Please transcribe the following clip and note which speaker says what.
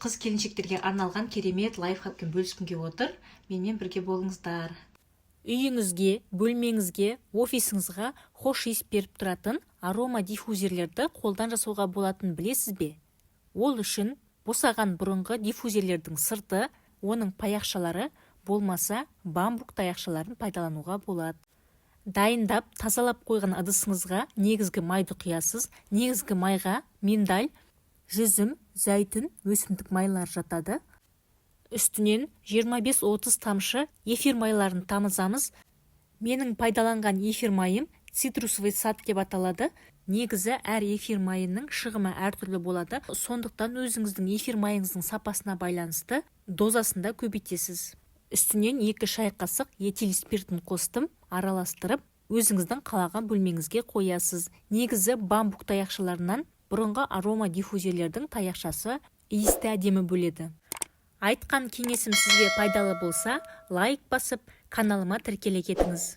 Speaker 1: қыз келіншектерге арналған керемет лайфхакпен бөліскім келіп отыр. Менімен бірге болыңыздар.
Speaker 2: Үйіңізге, бөлмеңізге, офисіңізге хош иіс беріп тұратын арома диффузерлерді қолдан жасауға болатынын білесіз бе? Ол үшін босаған бұрынғы диффузерлердің сырты, оның паяқшалары болмаса бамбук таяқшаларын пайдалануға болады. Дайындап, тазалап қойған ыдысыңызға негізгі майды құясыз. Негізгі майға миндаль, жүзім, зәйтүн, өсімдік майлар жатады. Үстінен 25-30 тамшы эфир майларын тамызамыз. Менің пайдаланған эфир майым цитрусовый сад деп аталады. Негізі әр эфир майының шығымы әртүрлі болады. Сондықтан өзіңіздің эфир майыңыздың сапасына байланысты дозасында көбейтесіз. Үстінен 2 шай қасық этил спиртін қостым, араластырып, өзіңіздің қалаған бөлмеңізге қоясыз. Негізі бамбук таяқшаларынан бұрынғы арома диффузерлердің таяқшасы иісті әдемі бөледі. Айтқан кеңесім сізге пайдалы болса, лайк басып, каналыма тіркеле кетіңіз.